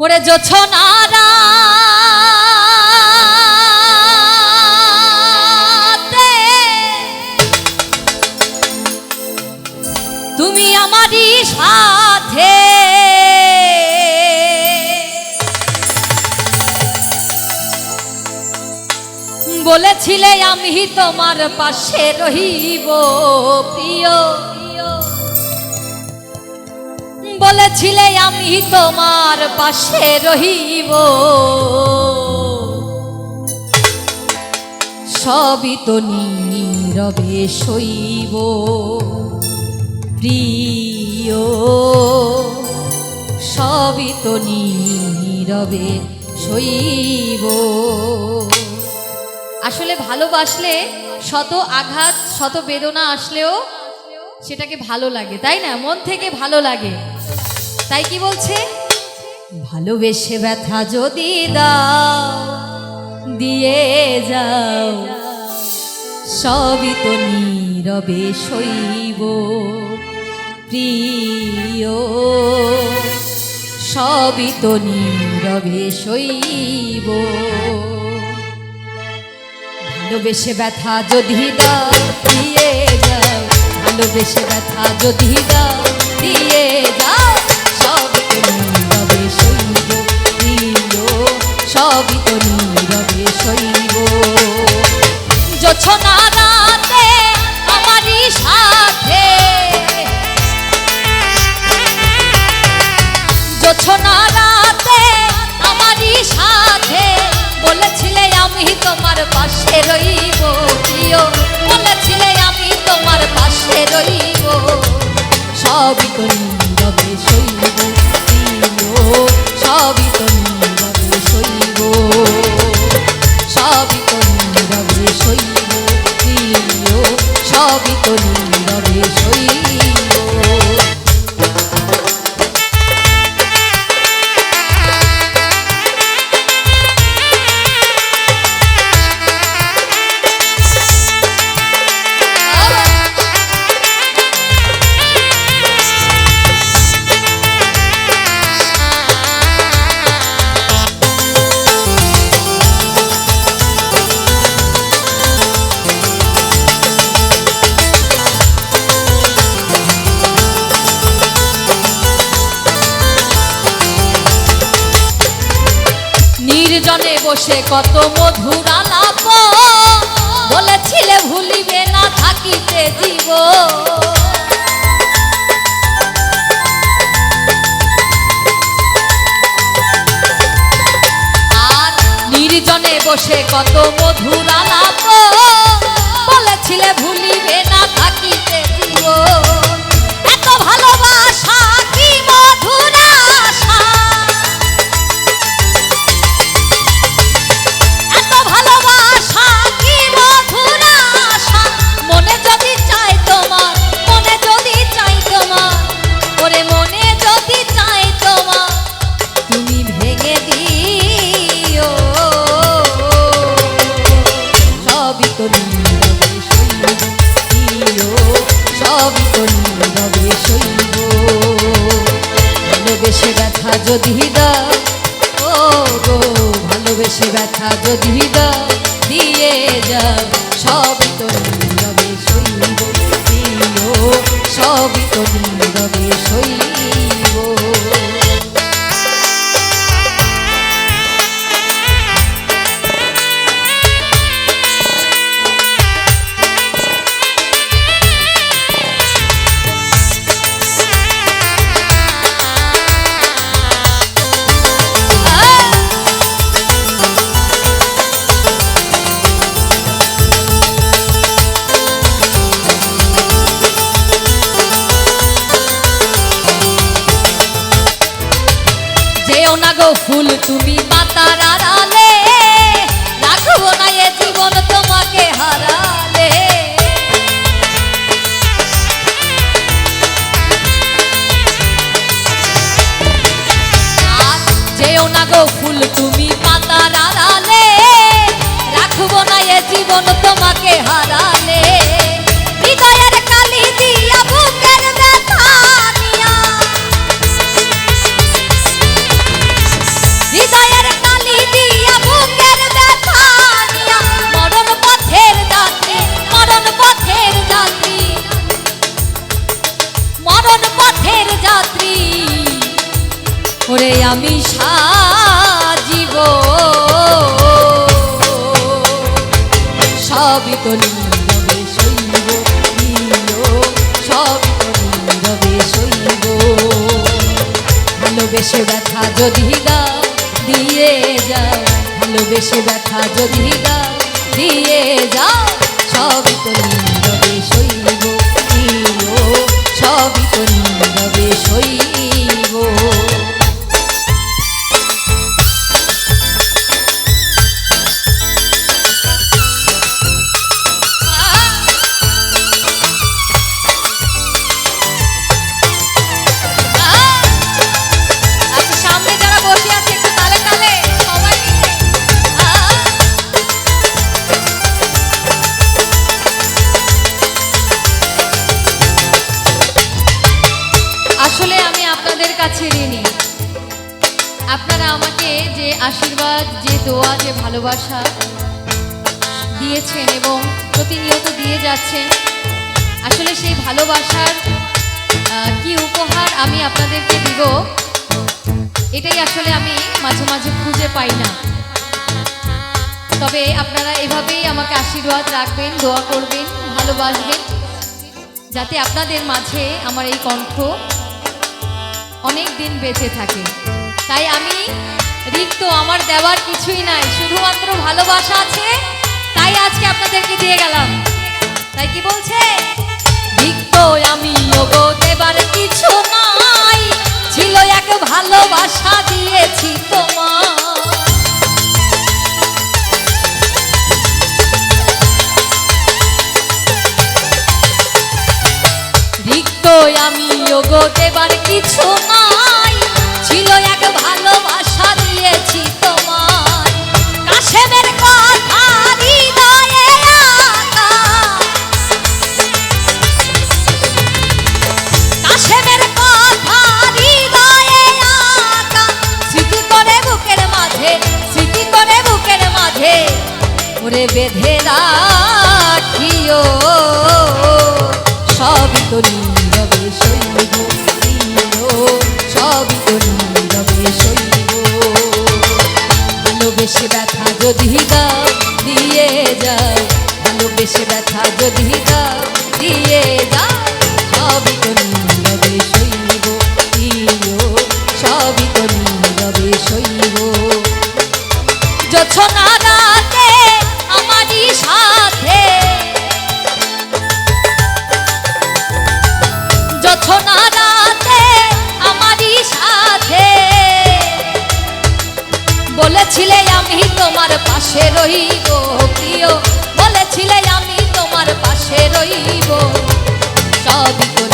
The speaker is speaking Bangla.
ওরে জোছনারা তুমি আমারই সাথে বলেছিলে আমি তোমার পাশে রহিব প্রিয়, বলেছিলে আমি তোমার পাশে রহিব, সবই তো নীরবে সইব প্রিয়, সবই তো নীরবে সইব। আসলে ভালোবাসলে শত আঘাত শত বেদনা আসলেও সেটাকে ভালো লাগে, তাই না? মন থেকে ভালো লাগে। তাই কি বলছে, ভালোবেসে ব্যথা যদি দাও দিয়ে যাও, সবই তো নীরবে সইব প্রিয়, সবই তো নীরবে সইব। ভালোবেসে ব্যথা যদি দাও দিয়ে যাও, ভালোবেসে ব্যথা যদি দাও দিয়ে যাও, সবই তো নীরবে সইব প্রিয়, সবই তো নীরবে সইব। জোছনা রাতে আমারই সাথে, জোছনা রাতে আমারই সাথে বলেছিলে আমি তোমার পাশে রইব প্রিয়, বলেছিলে আমি তোমার পাশে রইব, সবই তো নীরবে সইব প্রিয়, সবই তো নীরবে সইব, সবই তো নীরবে সইব প্রিয়, সবই তো নীরবে সইব। নির্জনে বসে কত মধুর আলাপ বলেছিলে ভুলিবে না থাকিতে জীব, আর নির্জনে বসে কত মধুর আলাপ বলেছিলে ভুলিবে না থাকিতে জীব। এত ভালোবাসা কি মধুর আশা, ভালোবেসে ব্যথা যদি দাও ও গো, ভালোবেসে ব্যথা যদি দাও দিয়ে যাও, সবই তো নীরবে সইব প্রিয়, সবই তো নীরবে সইব। ফুল তুমি পাতার আড়ালে, রাখবো না এ জীবন তোমাকে হারালে, আর যেও না গো ফুল তুমি পাতার আড়ালে, রাখবো না এ জীবন তোমাকে হারালে, হৃদয়ের কালি দিয়া বুকের ব্যথা নিয়া ওরে আমি সাজিব সবই তো নীরবে সইব প্রিয়, সবই তো নীরবে সইব। ভালোবেসে ব্যথা যদি দাও দিয়ে যাও, ভালোবেসে ব্যথা যদি দাও দিয়ে যাও, সবই তো নীরবে সইব প্রিয়, সবই তো নীরবে সইব। আসলে আমি আপনাদের কাছে ঋণী। আপনারা আমাকে যে আশীর্বাদ, যে দোয়া, যে ভালোবাসা দিয়েছেন এবং প্রতিনিয়ত দিয়ে যাচ্ছেন, আসলে সেই ভালোবাসার কি উপহার আমি আপনাদেরকে দিব, এটাই আসলে আমি মাঝে মাঝে খুঁজে পাই না। তবে আপনারা এভাবেই আমাকে আশীর্বাদ রাখবেন, দোয়া করবেন, ভালোবাসবেন, যাতে আপনাদের মাঝে আমার এই কণ্ঠ অনেক দিন বেঁচে থাকে। তাই আমি রিক্ত, আমার দেওয়ার কিছুই নাই, শুধুমাত্র ভালোবাসা আছে, তাই আজকে আপনাদেরকে দিয়ে গেলাম। তাই কি বলছে, রিক্ত আমি ওগো দেবার কিছু নাই, ছিল এক ভালোবাসা দিয়েছি তোমার। রিক্ত আমি ওগো দেবার কিছু নাই, ছিল এক ভালোবাসা দিয়েছি তোমার। কাশেমের কথা হৃদয়ে আঁকা, কাশেমের কথা হৃদয়ে আঁকা, স্মৃতি করে বুকের মাঝে, স্মৃতি করে বুকের মাঝে ওরে বেঁধে রাখিও, সবই তো নীরবে সইব প্রিয়, সবই তো নীরবে সইব। ভালোবেসে ব্যথা যদি দাও দিয়ে যাও, ভালোবেসে ব্যথা যদি দাও দিয়ে যাও, সবই তো নীরবে সইব প্রিয়, সবই তো নীরবে সইব। জোছনা রাতে আমারই সাথে, জোছনা রাতে আমারই সাথে, বলেছিলে আমি তোমার পাশে রইব প্রিয়, বলেছিলে আমি তোমার পাশে রইব, সবই তো